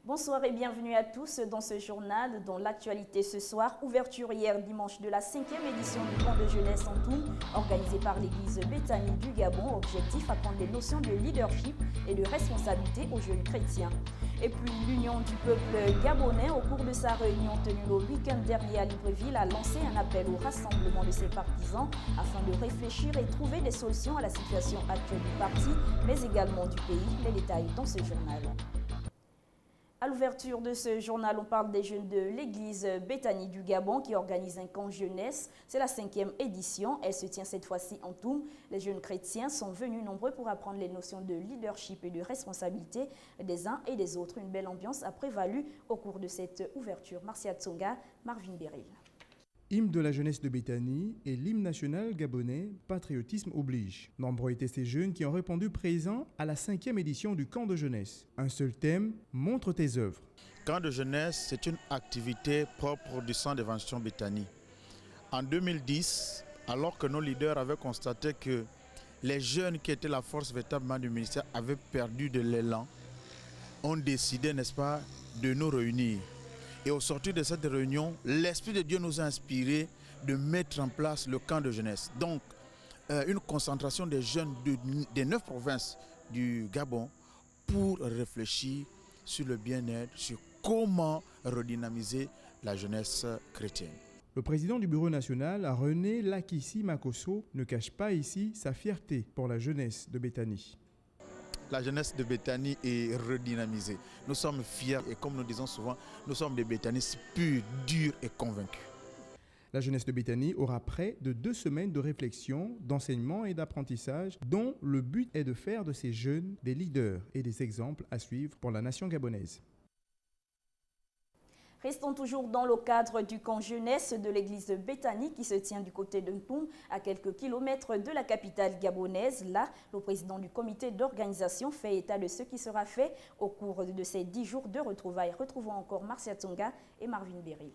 Bonsoir et bienvenue à tous dans ce journal. Dans l'actualité ce soir, ouverture hier dimanche de la 5e édition du camp de jeunesse en Toum, organisé par l'église Béthanie du Gabon. Objectif, apprendre les notions de leadership et de responsabilité aux jeunes chrétiens. Et puis l'Union du peuple gabonais, au cours de sa réunion tenue le week-end dernier à Libreville, a lancé un appel au rassemblement de ses partisans afin de réfléchir et trouver des solutions à la situation actuelle du parti, mais également du pays. Les détails dans ce journal. À l'ouverture de ce journal, on parle des jeunes de l'église Béthanie du Gabon qui organise un camp jeunesse. C'est la 5e édition. Elle se tient cette fois-ci en Toum. Les jeunes chrétiens sont venus nombreux pour apprendre les notions de leadership et de responsabilité des uns et des autres. Une belle ambiance a prévalu au cours de cette ouverture. Marcia Tsonga, Marvin Beryl. Hymne de la jeunesse de Béthanie et l'hymne national gabonais, patriotisme oblige. Nombreux étaient ces jeunes qui ont répondu présents à la 5e édition du camp de jeunesse. Un seul thème, montre tes œuvres. Camp de jeunesse, c'est une activité propre du centre d'évangélisation Béthanie. En 2010, alors que nos leaders avaient constaté que les jeunes qui étaient la force véritablement du ministère avaient perdu de l'élan, on décidé, n'est-ce pas, de nous réunir. Et au sortir de cette réunion, l'Esprit de Dieu nous a inspiré de mettre en place le camp de jeunesse. Donc, une concentration des jeunes des 9 provinces du Gabon pour réfléchir sur le bien-être, sur comment redynamiser la jeunesse chrétienne. Le président du bureau national, René Lakissi Makosso, ne cache pas ici sa fierté pour la jeunesse de Béthanie. La jeunesse de Béthanie est redynamisée. Nous sommes fiers et comme nous disons souvent, nous sommes des Béthanistes purs, durs et convaincus. La jeunesse de Béthanie aura près de 2 semaines de réflexion, d'enseignement et d'apprentissage dont le but est de faire de ces jeunes des leaders et des exemples à suivre pour la nation gabonaise. Restons toujours dans le cadre du camp jeunesse de l'église de Béthanie qui se tient du côté de Ntoum, à quelques kilomètres de la capitale gabonaise. Là, le président du comité d'organisation fait état de ce qui sera fait au cours de ces 10 jours de retrouvailles. Retrouvons encore Marcia Tsonga et Marvin Beryl.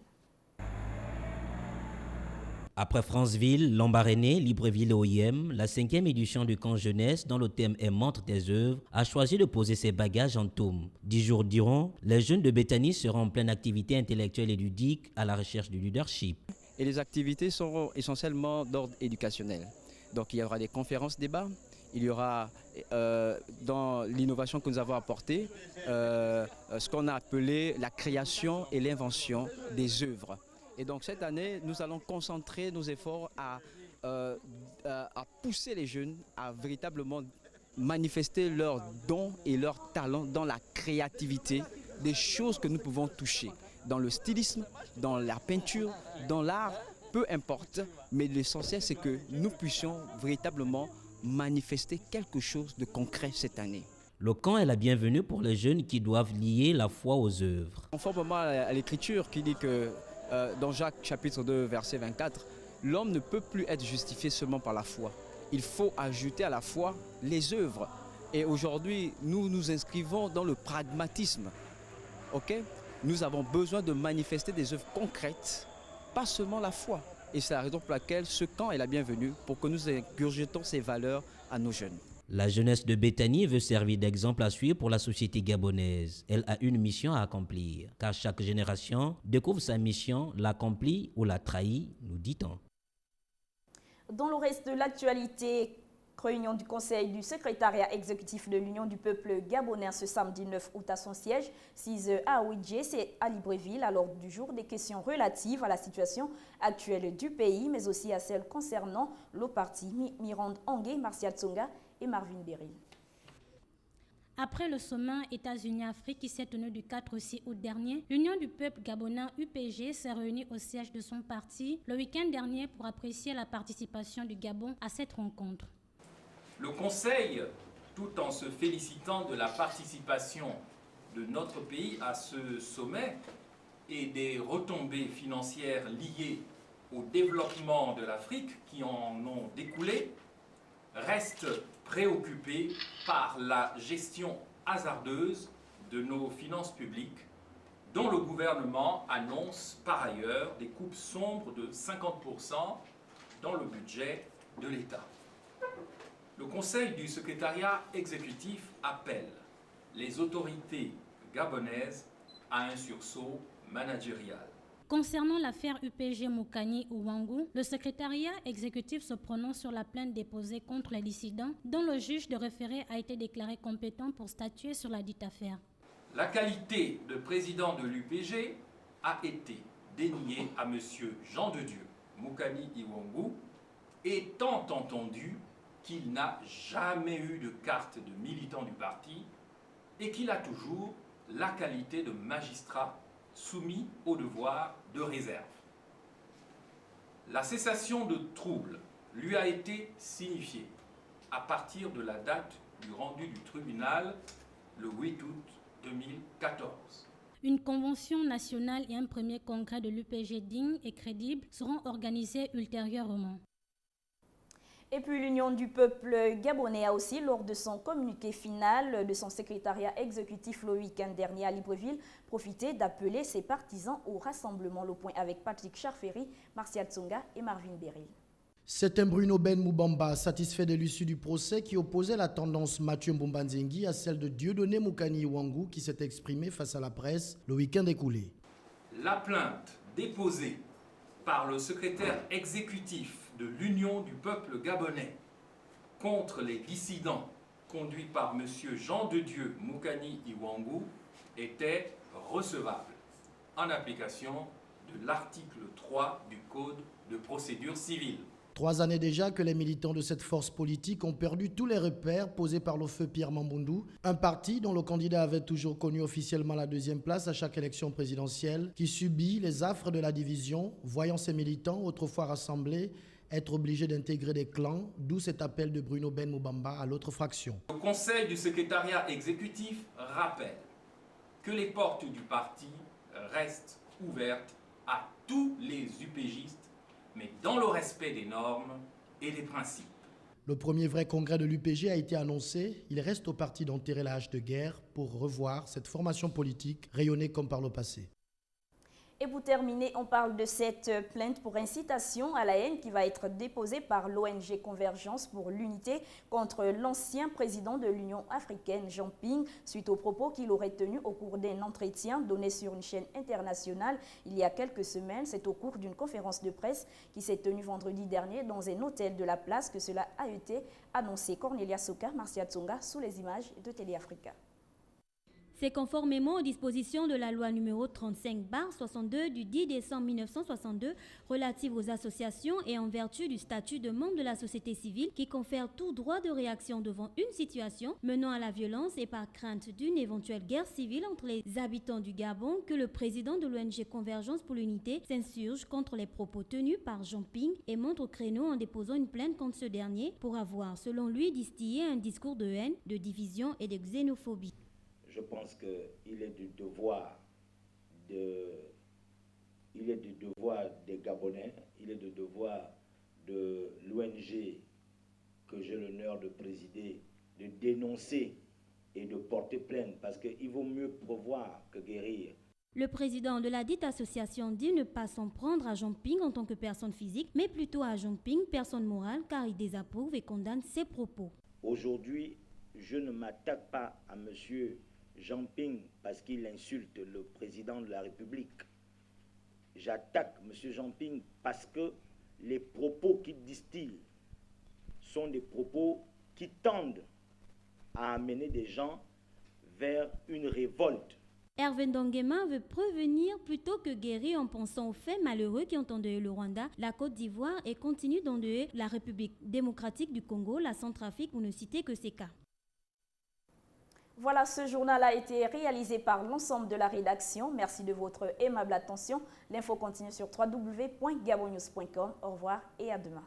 Après Franceville, Lambaréné, Libreville et OIM, la 5e édition du camp jeunesse, dont le thème est Montre tes œuvres, a choisi de poser ses bagages en Toum. 10 jours durant, les jeunes de Béthanie seront en pleine activité intellectuelle et ludique à la recherche du leadership. Et les activités seront essentiellement d'ordre éducationnel. Donc il y aura des conférences-débats, il y aura dans l'innovation que nous avons apportée, ce qu'on a appelé la création et l'invention des œuvres. Et donc cette année, nous allons concentrer nos efforts à pousser les jeunes à véritablement manifester leurs dons et leurs talents dans la créativité, des choses que nous pouvons toucher, dans le stylisme, dans la peinture, dans l'art, peu importe. Mais l'essentiel, c'est que nous puissions véritablement manifester quelque chose de concret cette année. Le camp est la bienvenue pour les jeunes qui doivent lier la foi aux œuvres. Conformément à l'Écriture qui dit que dans Jacques chapitre 2 verset 24, l'homme ne peut plus être justifié seulement par la foi. Il faut ajouter à la foi les œuvres. Et aujourd'hui, nous nous inscrivons dans le pragmatisme. Okay? Nous avons besoin de manifester des œuvres concrètes, pas seulement la foi. Et c'est la raison pour laquelle ce camp est la bienvenue, pour que nous ingurgitons ces valeurs à nos jeunes. La jeunesse de Béthanie veut servir d'exemple à suivre pour la société gabonaise. Elle a une mission à accomplir, car chaque génération découvre sa mission, l'accomplit ou la trahit, nous dit-on. Dans le reste de l'actualité, réunion du conseil du secrétariat exécutif de l'Union du peuple gabonais ce samedi 9 août à son siège, 6h à Ouidjé, c'est à Libreville, à l'ordre du jour des questions relatives à la situation actuelle du pays, mais aussi à celles concernant le parti. Mirande Angué, Marcia Tsonga et Marvin Beryl. Après le sommet États-Unis-Afrique qui s'est tenu du 4 au 6 août dernier, l'Union du peuple gabonais UPG s'est réunie au siège de son parti le week-end dernier pour apprécier la participation du Gabon à cette rencontre. Le Conseil, tout en se félicitant de la participation de notre pays à ce sommet et des retombées financières liées au développement de l'Afrique qui en ont découlé, reste préoccupé par la gestion hasardeuse de nos finances publiques, dont le gouvernement annonce par ailleurs des coupes sombres de 50% dans le budget de l'État. Le Conseil du secrétariat exécutif appelle les autorités gabonaises à un sursaut managérial. Concernant l'affaire UPG Mukani Uwangu, le secrétariat exécutif se prononce sur la plainte déposée contre les dissidents dont le juge de référé a été déclaré compétent pour statuer sur la dite affaire. La qualité de président de l'UPG a été déniée à M. Jean de Dieu Mukani Uwangu, étant entendu qu'il n'a jamais eu de carte de militant du parti et qu'il a toujours la qualité de magistrat soumis au devoir de réserve. La cessation de troubles lui a été signifiée à partir de la date du rendu du tribunal le 8 août 2014. Une convention nationale et un premier congrès de l'UPG digne et crédible seront organisés ultérieurement. Et puis l'Union du peuple gabonais a aussi, lors de son communiqué final de son secrétariat exécutif le week-end dernier à Libreville, profité d'appeler ses partisans au rassemblement. Le point avec Patrick Charferi, Martial Tsonga et Marvin Beryl. C'est un Bruno Ben Moubamba satisfait de l'issue du procès qui opposait la tendance Mathieu Mbombanzengi à celle de Dieudonné Mukani Uwangu qui s'est exprimé face à la presse le week-end écoulé. La plainte déposée par le secrétaire exécutif de l'Union du peuple gabonais contre les dissidents conduits par M. Jean de Dieu Mukani Uwangu était recevable en application de l'article 3 du Code de procédure civile. 3 années déjà que les militants de cette force politique ont perdu tous les repères posés par le feu Pierre Mamboundou, un parti dont le candidat avait toujours connu officiellement la 2e place à chaque élection présidentielle, qui subit les affres de la division, voyant ses militants autrefois rassemblés être obligés d'intégrer des clans, d'où cet appel de Bruno Ben Moubamba à l'autre fraction. Le conseil du secrétariat exécutif rappelle que les portes du parti restent ouvertes à tous les UPGistes, mais dans le respect des normes et des principes. Le premier vrai congrès de l'UPG a été annoncé. Il reste au parti d'enterrer la hache de guerre pour revoir cette formation politique rayonnée comme par le passé. Et pour terminer, on parle de cette plainte pour incitation à la haine qui va être déposée par l'ONG Convergence pour l'unité contre l'ancien président de l'Union africaine, Jean Ping, suite aux propos qu'il aurait tenus au cours d'un entretien donné sur une chaîne internationale il y a quelques semaines. C'est au cours d'une conférence de presse qui s'est tenue vendredi dernier dans un hôtel de la place que cela a été annoncé. Cornelia Soka, Marcia Tsonga, sous les images de Télé Africa. C'est conformément aux dispositions de la loi numéro 35/62 du 10 décembre 1962 relative aux associations et en vertu du statut de membre de la société civile qui confère tout droit de réaction devant une situation menant à la violence et par crainte d'une éventuelle guerre civile entre les habitants du Gabon que le président de l'ONG Convergence pour l'unité s'insurge contre les propos tenus par Jean Ping et monte au créneau en déposant une plainte contre ce dernier pour avoir, selon lui, distillé un discours de haine, de division et de xénophobie. Je pense qu'il est du devoir des Gabonais, il est du devoir de l'ONG que j'ai l'honneur de présider, de dénoncer et de porter plainte parce qu'il vaut mieux prévoir que guérir. Le président de la dite association dit ne pas s'en prendre à Jean Ping en tant que personne physique, mais plutôt à Jean Ping, personne morale, car il désapprouve et condamne ses propos. Aujourd'hui, je ne m'attaque pas à monsieur Jean Ping parce qu'il insulte le président de la République. J'attaque M. Jean Ping parce que les propos qu'il distille sont des propos qui tendent à amener des gens vers une révolte. Hervé Ndongema veut prévenir plutôt que guérir en pensant aux faits malheureux qui ont endeuillé le Rwanda, la Côte d'Ivoire et continuent d'endeuiller la République démocratique du Congo, la Centrafrique, pour ne citer que ces cas. Voilà, ce journal a été réalisé par l'ensemble de la rédaction. Merci de votre aimable attention. L'info continue sur www.gabonnews.com. Au revoir et à demain.